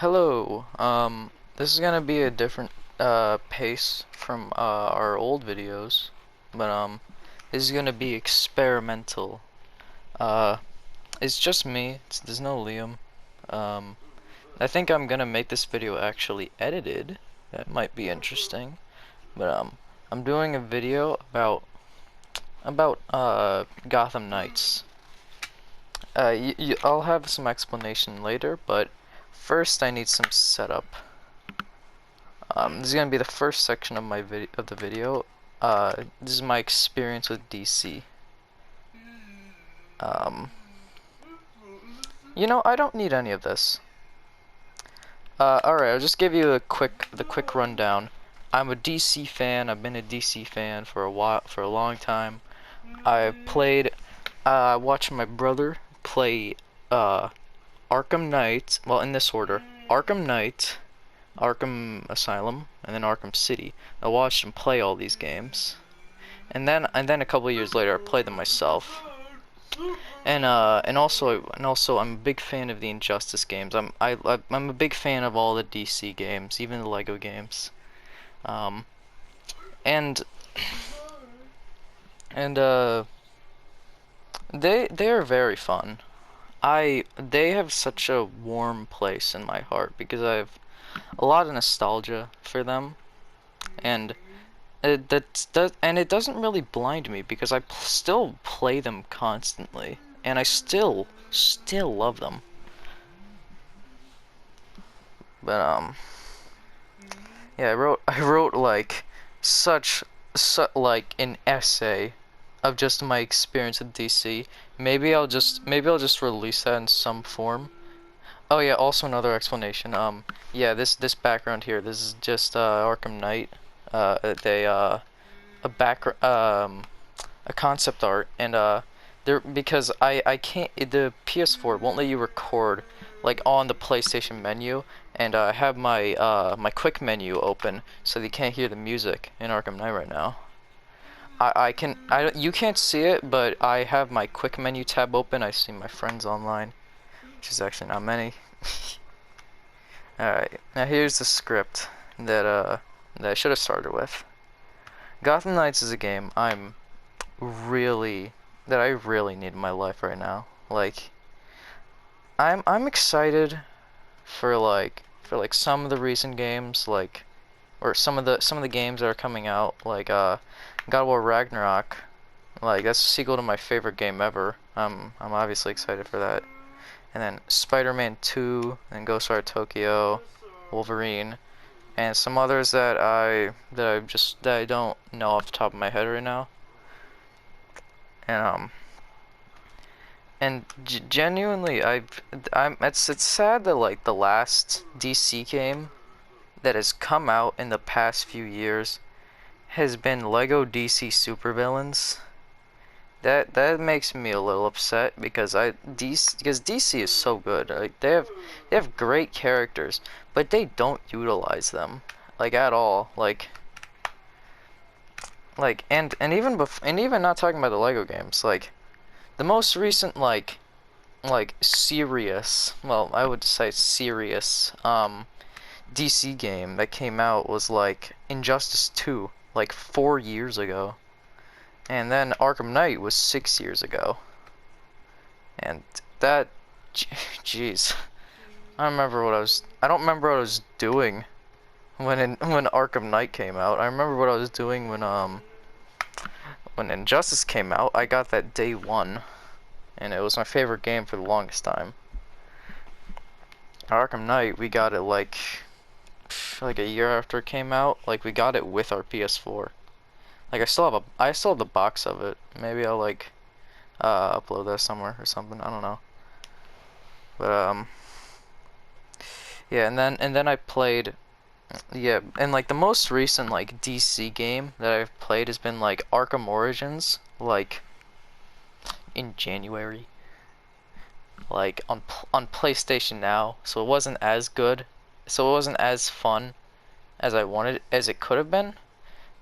Hello. This is gonna be a different pace from our old videos, but this is gonna be experimental. Uh, it's just me. There's no Liam. Um, I think I'm gonna make this video actually edited. That might be interesting. But I'm doing a video about Gotham Knights. I'll have some explanation later, but first I need some setup. This is gonna be the first section of the video. This is my experience with DC. Um, I don't need any of this. Alright, I'll just give you the quick rundown. I'm a DC fan. I've been a DC fan for a long time. I watched my brother play Arkham Knight. Well, in this order: Arkham Knight, Arkham Asylum, and then Arkham City. I watched him play all these games, and then a couple of years later, I played them myself. And also, I'm a big fan of the Injustice games. I'm a big fan of all the DC games, even the Lego games. Um, and and they are very fun. They have such a warm place in my heart because I have a lot of nostalgia for them, and it doesn't really blind me because I still play them constantly, and I still love them. But yeah, I wrote like like an essay of just my experience with DC. Maybe I'll just release that in some form. Oh yeah, also another explanation. Yeah, this background here, this is just Arkham Knight. A concept art, and there, because I can't, the PS4 won't let you record like on the PlayStation menu, and I have my quick menu open so that you can't hear the music in Arkham Knight right now. You can't see it, but I have my quick menu tab open. I see my friends online, which is actually not many. Alright, now here's the script that I should have started with. Gotham Knights is a game I really need in my life right now. Like, I'm excited for some of the recent games, like, or some of the games that are coming out, like God of War Ragnarok. Like, that's a sequel to my favorite game ever. I'm obviously excited for that. And then Spider-Man 2, and Ghostwire Tokyo, Wolverine, and some others that I don't know off the top of my head right now. And genuinely, it's sad that like the last DC game that has come out in the past few years has been Lego DC Supervillains. That makes me a little upset because DC is so good. Like, they have great characters, but they don't utilize them like at all. And even not talking about the Lego games, like the most recent serious, well, I would say serious DC game that came out was like Injustice 2, like 4 years ago. And then Arkham Knight was 6 years ago. And that, jeez, I don't remember what I was doing when Arkham Knight came out. I remember what I was doing when Injustice came out. I got that day one, and it was my favorite game for the longest time. Arkham Knight, we got it like a year after it came out. Like, we got it with our PS4. Like, I still have the box of it. Maybe I'll like upload that somewhere or something. I don't know. But yeah, and then I played, yeah, and like the most recent like DC game that I've played has been like Arkham Origins, like in January. Like on PlayStation Now, so it wasn't as good, so it wasn't as fun as it could have been,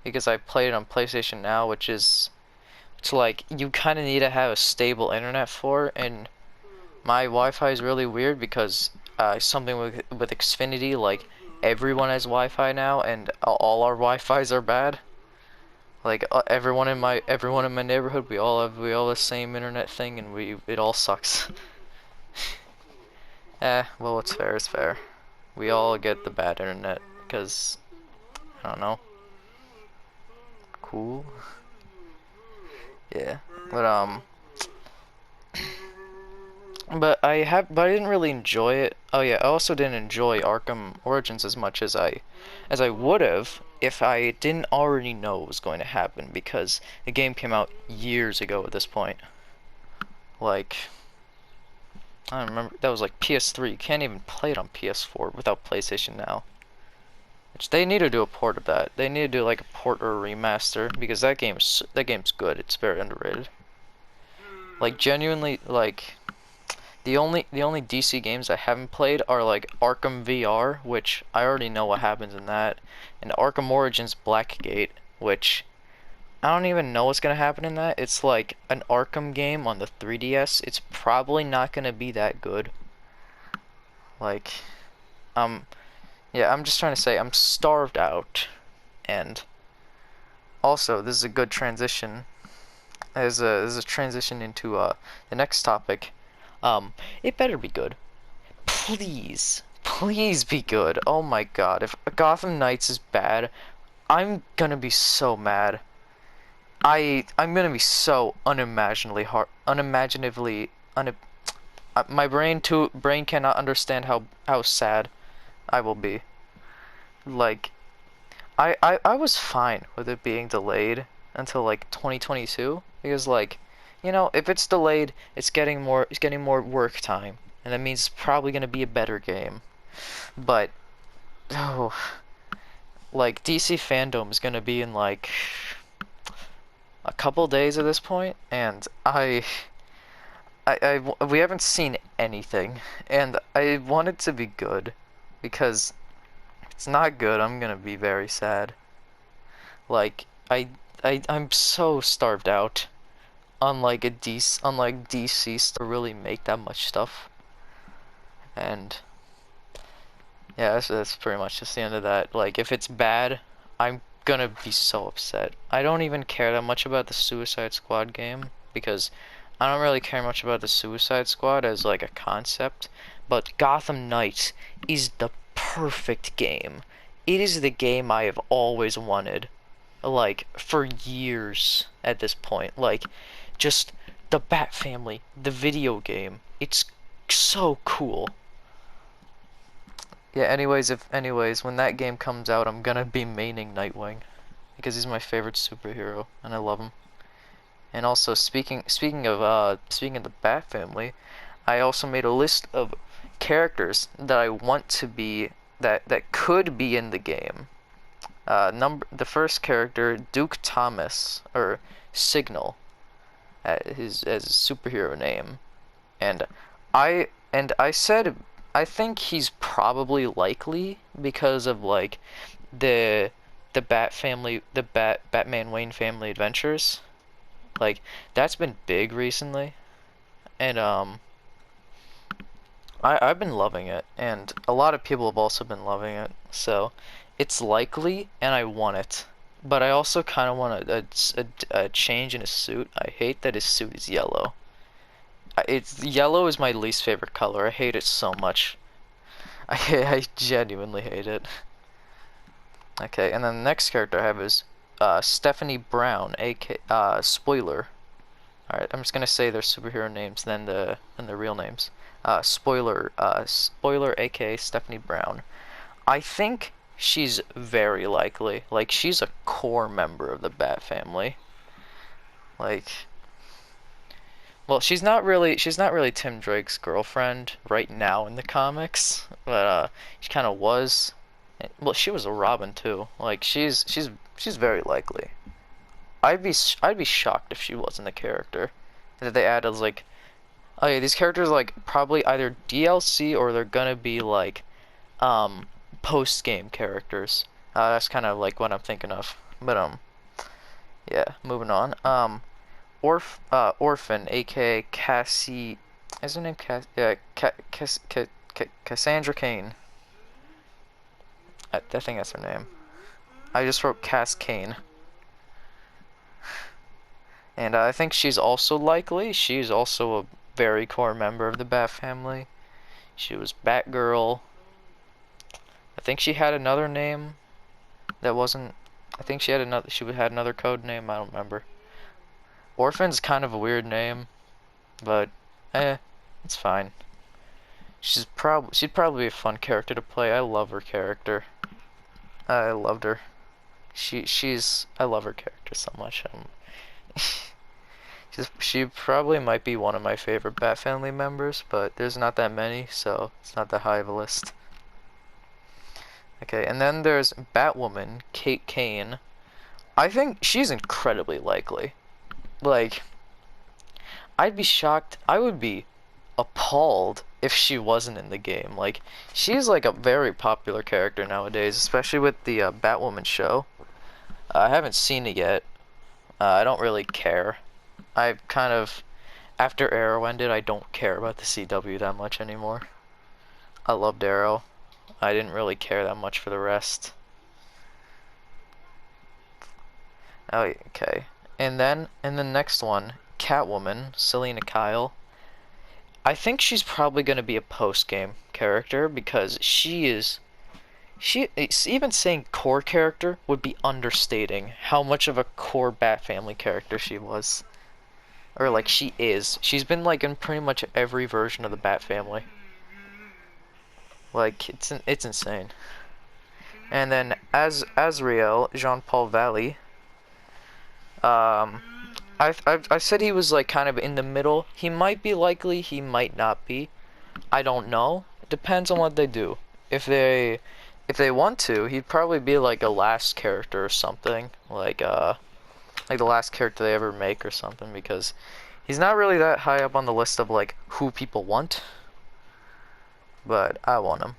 because I played it on PlayStation Now, which like you kind of need to have a stable internet for, and My Wi-Fi is really weird because something with Xfinity, like everyone has Wi-Fi now, and all our Wi-Fi's are bad. Like everyone in my neighborhood, we all have the same internet thing, and it all sucks. Well, what's fair is fair. We all get the bad internet because I don't know. Cool. Yeah, but but I didn't really enjoy it. Oh yeah, I also didn't enjoy Arkham Origins as much as I would have if I didn't already know what was going to happen, because the game came out years ago at this point. Like, I don't remember, that was like PS3. You can't even play it on PS4 without PlayStation Now. Which they need to do a port of that. They need to do like a port or a remaster, because that game's good. It's very underrated. Like genuinely, like the only DC games I haven't played are like Arkham VR, which I already know what happens in that, and Arkham Origins Blackgate, which I don't even know what's gonna happen in that. It's like an Arkham game on the 3DS. It's probably not gonna be that good. Like, yeah, I'm just trying to say I'm starved out, and also this is a good transition. This is a transition into the next topic. It better be good. Please, please be good. Oh my god, if Gotham Knights is bad, I'm gonna be so mad. I'm gonna be so unimaginatively my brain cannot understand how sad I will be. Like, I was fine with it being delayed until like 2022, because like, if it's delayed, it's getting more work time, and that means it's probably gonna be a better game. But oh, like DC fandom is gonna be in like a couple days at this point, and we haven't seen anything, and I want it to be good, because if it's not good, I'm gonna be very sad. Like, I'm so starved out. Unlike DC to really make that much stuff, and yeah, that's pretty much just the end of that. Like, if it's bad, I'm gonna be so upset. I don't even care that much about the Suicide Squad game, because I don't really care much about the Suicide Squad as like a concept, but Gotham Knights is the perfect game. It is the game I have always wanted, like, for years at this point. Like, just the Bat Family, the video game. It's so cool. Yeah, anyways, when that game comes out, I'm gonna be maining Nightwing, because he's my favorite superhero and I love him. And also, speaking of the Bat Family, I also made a list of characters that I want to be that could be in the game. The first character, Duke Thomas, or Signal, as his superhero name, and I said I think he's probably likely because of like the the Bat family, the Batman Wayne family adventures. Like, that's been big recently, and I've been loving it, and a lot of people have also been loving it. So it's likely, and I want it. But I also kind of want a change in his suit. I hate that his suit is yellow. It's yellow is my least favorite color. I hate it so much. I genuinely hate it. Okay, and then the next character I have is Stephanie Brown, aka Spoiler. All right, I'm just gonna say their superhero names, then the real names. Spoiler, aka Stephanie Brown. I think she's very likely. Like, she's a core member of the Bat family. Like, well, she's not really Tim Drake's girlfriend right now in the comics, but she kind of was. Well, she was a Robin too. Like, she's very likely. I'd be shocked if she wasn't a character that they added. Like, oh yeah, these characters like probably either DLC or they're gonna be like post game characters. That's kind of like what I'm thinking of. But yeah, moving on. Orphan, aka Is her name Cassandra Cain? I think that's her name. I just wrote Cass Cain. And I think she's also likely. She's also a very core member of the Bat family. She was Batgirl. I think she had another name that wasn't. I think she had another. She had another code name. I don't remember. Orphan's kind of a weird name, but it's fine. She'd probably be a fun character to play. I love her character. I loved her. I love her character so much. She probably might be one of my favorite Bat family members, but there's not that many, so it's not that high of a list. Okay, and then there's Batwoman, Kate Kane. I think she's incredibly likely. Like, I'd be shocked. I would be appalled if she wasn't in the game. Like, she's like a very popular character nowadays, especially with the Batwoman show. I haven't seen it yet. I don't really care. I've kind of, after Arrow ended, I don't care about the CW that much anymore. I loved Arrow. I didn't really care that much for the rest. Oh, okay. And then, in the next one, Catwoman, Selena Kyle. I think she's probably going to be a post-game character because even saying core character would be understating how much of a core Bat family character she was. Or like she is. She's been like in pretty much every version of the Bat family. Like it's insane. And then Azrael, Jean-Paul Valley. I said he was like kind of in the middle. He might be likely, he might not be. I don't know. It depends on what they do. If they want to, he'd probably be like a last character or something. Like the last character they ever make or something, because he's not really that high up on the list of like who people want. But I want him.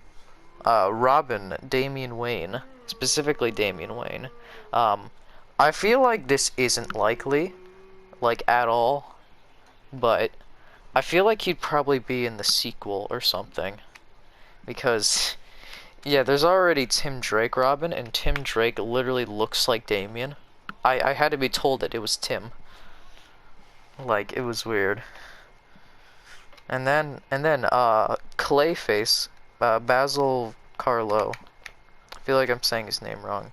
Robin, Damian Wayne. Specifically Damian Wayne. I feel like this isn't likely, like at all, but I feel like he'd probably be in the sequel or something. Because, yeah, there's already Tim Drake Robin, and Tim Drake literally looks like Damian. I had to be told that it was Tim. Like, it was weird. And then Clayface, Basil Carlo. I feel like I'm saying his name wrong.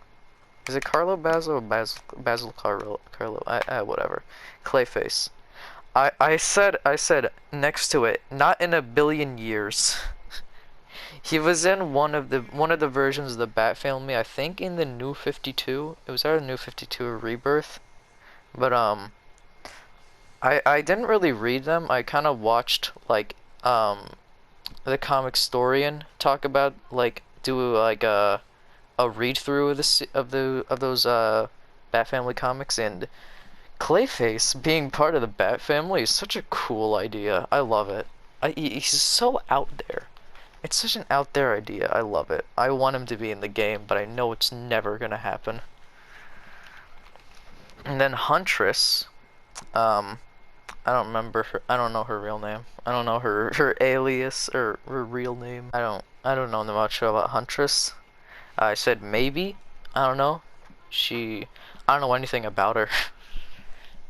Is it Carlo Basil or Basil Carlo? Whatever. Clayface. I said next to it, not in a billion years. He was in one of the versions of the Bat family, I think in the New 52. It was either New 52 or Rebirth. But I didn't really read them. I kind of watched like the comic historian talk about do like a read through of those Bat family comics, and Clayface being part of the Bat family is such a cool idea. I love it. He's so out there. It's such an out there idea. I love it. I want him to be in the game, but I know it's never gonna happen. And then Huntress, I don't remember her. I don't know her real name. I don't know her alias or her real name. I don't know much about Huntress. I said maybe. I don't know. I don't know anything about her.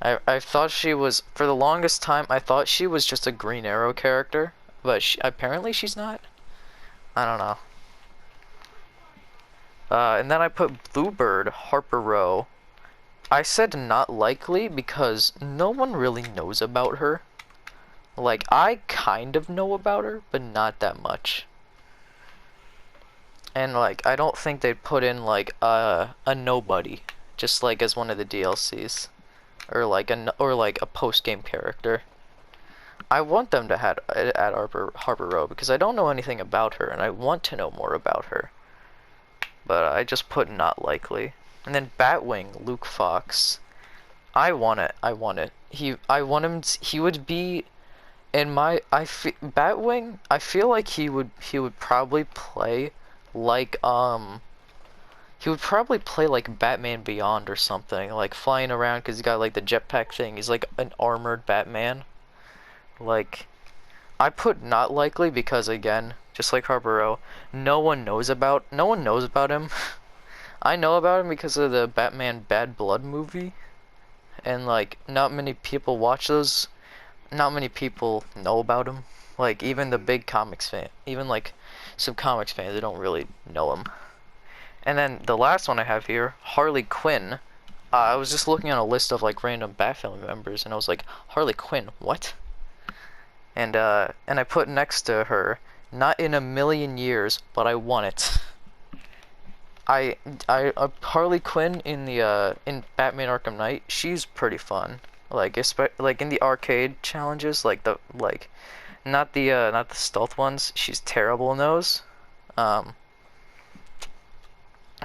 I thought she was, for the longest time, I thought she was just a Green Arrow character, but apparently she's not. I don't know. And then I put Bluebird, Harper Row. I said not likely because no one really knows about her. Like, I kind of know about her, but not that much. And like, I don't think they'd put in like a nobody, just like as one of the DLCs, or like a post-game character. I want them to add Harper Row because I don't know anything about her, and I want to know more about her. But I just put not likely. And then Batwing, Luke Fox. I want it. I want it. He would be in my. Batwing. I feel like he would probably play like he would probably play like Batman Beyond or something, like flying around because he's got like the jetpack thing. He's like an armored Batman. Like I put not likely because again, just like Harborough, no one knows about him. I know about him because of the Batman Bad Blood movie, and like not many people watch those. Not many people know about him. Like even the big comics fan, even like some comics fans, they don't really know him. And then the last one I have here, Harley Quinn. I was just looking at a list of like random Bat family members, and I was like, Harley Quinn, what? And I put next to her, not in a million years, but I want it. Harley Quinn in the in Batman Arkham Knight, she's pretty fun. Like like in the arcade challenges, like the not the stealth ones. She's terrible in those. Um,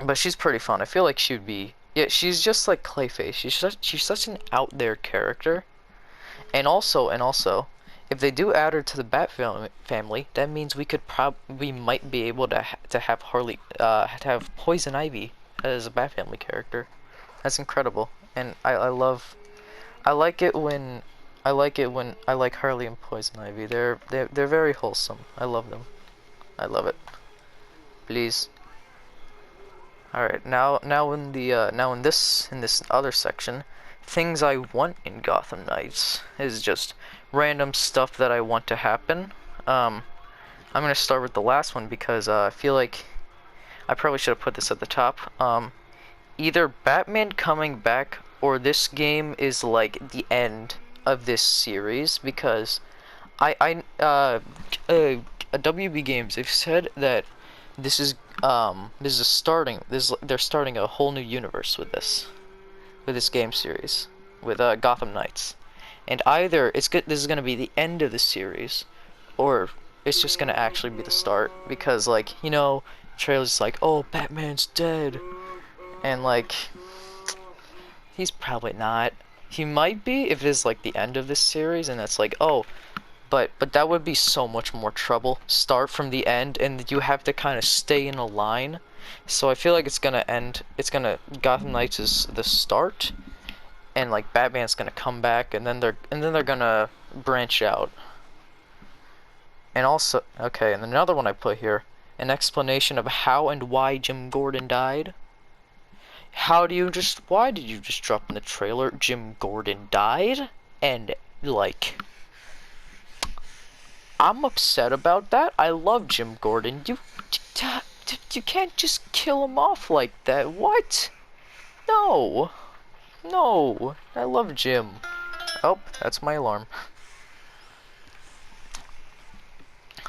but she's pretty fun. I feel like she'd be, yeah. She's just like Clayface. She's such an out there character. And also, if they do add her to the Bat family, that means we might be able to have Harley to have Poison Ivy as a Bat family character. That's incredible, and I like it when I like Harley and Poison Ivy. They're very wholesome. I love them. I love it. Please. All right, now in the in this other section, things I want in Gotham Knights is just random stuff that I want to happen. I'm gonna start with the last one because I feel like I probably should have put this at the top. Either Batman coming back or this game is like the end of this series because WB Games, they've said that this is they're starting a whole new universe with this game series with Gotham Knights, and either this is gonna be the end of the series, or it's just gonna actually be the start because like trailers like, oh, Batman's dead, and like he's probably not. He might be if it is like the end of this series, and that's like, oh, but that would be so much more trouble. Start from the end, and you have to kind of stay in a line. So I feel like it's gonna end. Gotham Knights is the start, and like Batman's gonna come back, and then they're gonna branch out. And also, okay, and another one I put here, an explanation of how and why Jim Gordon died. Why did you just drop in the trailer, Jim Gordon died? And, like, I'm upset about that. I love Jim Gordon. You can't just kill him off like that. What? No. No. I love Jim. Oh, that's my alarm.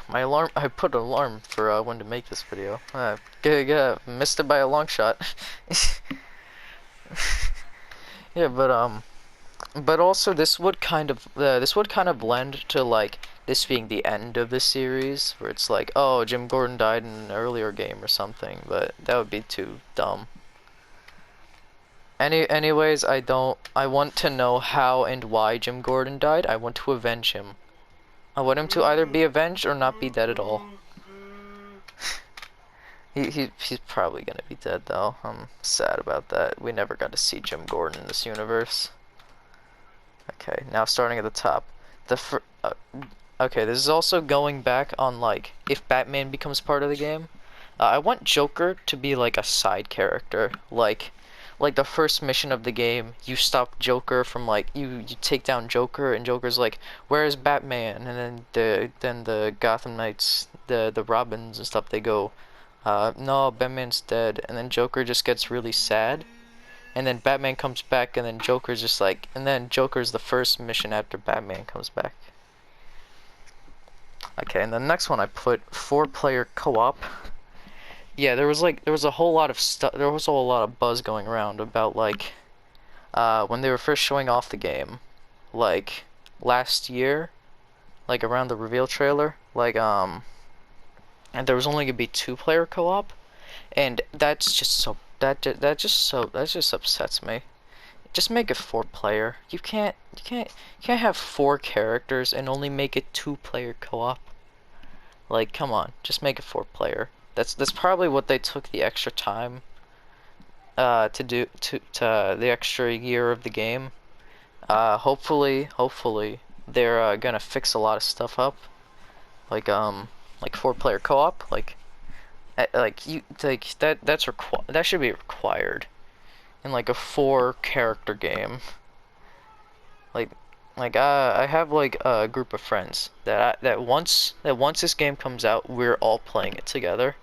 I put an alarm for when to make this video. Missed it by a long shot. Yeah, but also this would kind of blend to like this being the end of the series, where it's like, oh, Jim Gordon died in an earlier game or something, but that would be too dumb. Anyways, I want to know how and why Jim Gordon died. I want to avenge him. I want him to either be avenged or not be dead at all. He's probably gonna be dead though. I'm sad about that. We never got to see Jim Gordon in this universe. Okay, now starting at the top. Okay, this is also going back on like if Batman becomes part of the game. I want Joker to be like a side character, like the first mission of the game, you stop Joker from like you take down Joker, and Joker's like, where's Batman? And then the Gotham Knights, the Robins and stuff, they go, no, Batman's dead, and then Joker just gets really sad, and then Batman comes back, and then Joker's just like, and then Joker's the first mission after Batman comes back. Okay, and the next one I put 4-player co-op. Yeah, there was a whole lot of stuff. There was a whole lot of buzz going around about like when they were first showing off the game, like last year, like around the reveal trailer, like and there was only gonna be 2-player co-op, and that just upsets me. Just make it 4-player. You can't have 4 characters and only make it 2-player co-op. Like, come on, just make it 4-player. That's probably what they took the extra time to do to the extra year of the game. Hopefully they're gonna fix a lot of stuff up, like 4-player co-op, like you like that should be required in like a 4-character game. Like I have like a group of friends that once this game comes out, we're all playing it together,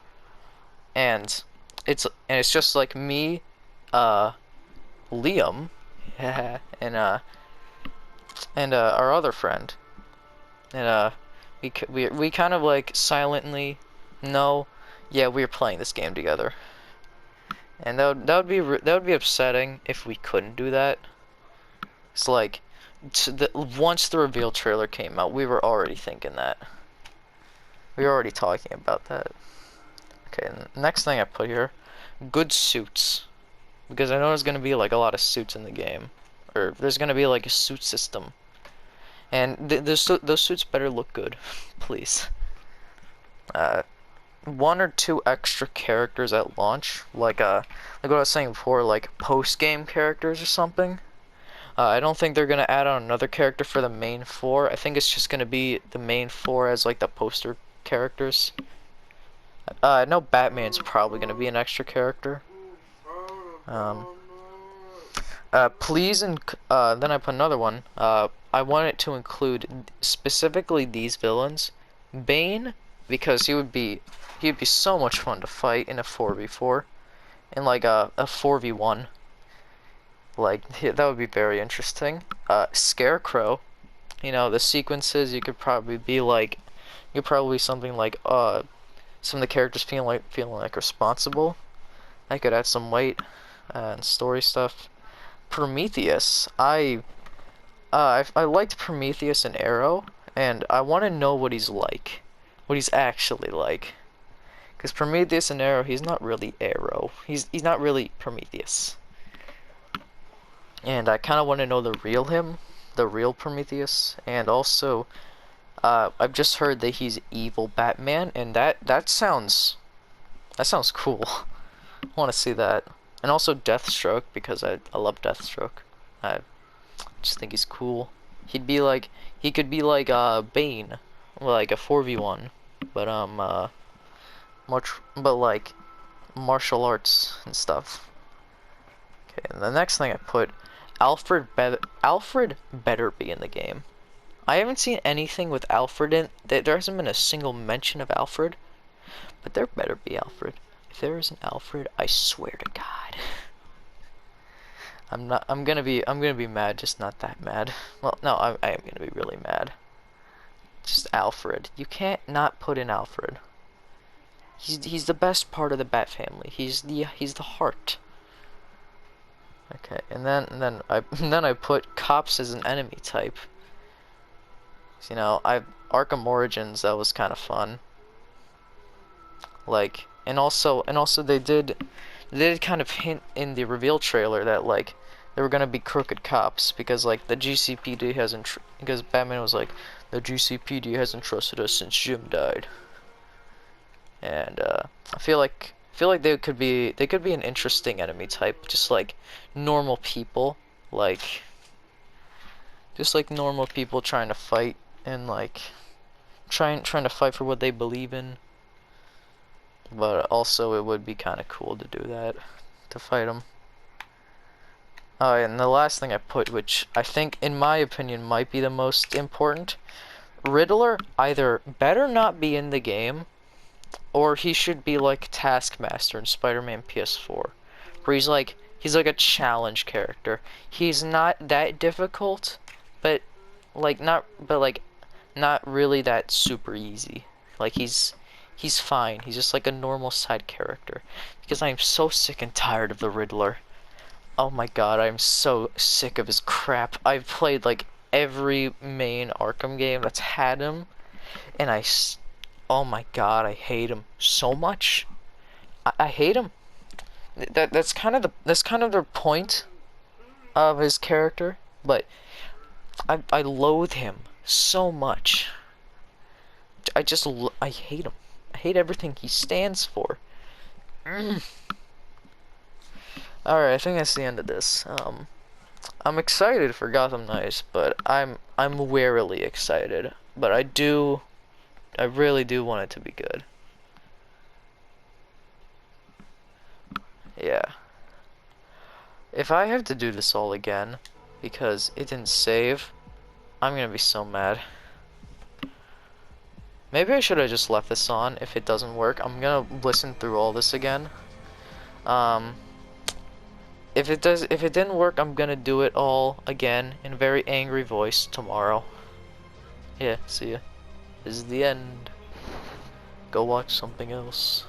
and it's just like me, uh, Liam, and our other friend, and we kind of like silently know, yeah, we're playing this game together, and that would be upsetting if we couldn't do that. It's like once the reveal trailer came out, we were already thinking that. We were already talking about that. Okay, next thing I put here, good suits. Because I know there's going to be like a lot of suits in the game. Or there's going to be like a suit system. And those suits better look good. Please. 1 or 2 extra characters at launch. Like what I was saying before, like post-game characters or something. I don't think they're gonna add on another character for the main 4. I think it's just gonna be the main 4 as like the poster characters. I know Batman's probably gonna be an extra character. Please, and then I put another one. I want it to include specifically these villains. Bane, because he'd be so much fun to fight in a 4v4, in like a 4v1. Like, that would be very interesting. Scarecrow, you know, the sequences, you could probably be like, you could probably something like, some of the characters feeling like responsible. I could add some weight, and story stuff. Prometheus, I liked Prometheus and Arrow, and I want to know what he's like. What he's actually like. Because Prometheus and Arrow, he's not really Arrow. He's not really Prometheus. And I kind of want to know the real him, the real Prometheus, and also, I've just heard that he's evil Batman, and that sounds cool. I want to see that. And also Deathstroke, because I love Deathstroke. I just think he's cool. He could be like Bane, like a 4v1, but like martial arts and stuff. Okay, and the next thing I put, Alfred better be in the game. I haven't seen anything with Alfred in. There hasn't been a single mention of Alfred, but there better be Alfred. If there is an Alfred, I swear to God. I'm gonna be mad, just not that mad. Well, no, I am gonna be really mad. Just Alfred. You can't not put in Alfred. He's the best part of the Bat family. He's the heart. Okay, and then I put cops as an enemy type. You know, Arkham Origins, that was kind of fun. Like, and also they did kind of hint in the reveal trailer that like there were gonna be crooked cops, because like the GCPD hasn't because Batman was like, the GCPD hasn't trusted us since Jim died. And I feel like they could be an interesting enemy type, just like normal people, like just like normal people trying to fight, and like trying to fight for what they believe in. But also it would be kind of cool to do that, to fight them. And the last thing I put, which I think in my opinion might be the most important, Riddler either better not be in the game, or he should be like Taskmaster in Spider-Man PS4, where he's like a challenge character. He's not that difficult, but not really that super easy. Like he's fine. He's just like a normal side character. Because I am so sick and tired of the Riddler. Oh my god, I'm so sick of his crap. I've played like every main Arkham game that's had him, and oh my god, I hate him so much. I hate him. That's kind of the point of his character, but I loathe him so much. I hate him. I hate everything he stands for. Alright, I think that's the end of this. I'm excited for Gotham Knights, but I'm warily excited. But I do I really do want it to be good. Yeah. If I have to do this all again because it didn't save, I'm gonna be so mad. Maybe I should have just left this on if it doesn't work. I'm gonna listen through all this again. If it didn't work, I'm gonna do it all again in a very angry voice tomorrow. Yeah, see ya. This is the end. Go watch something else.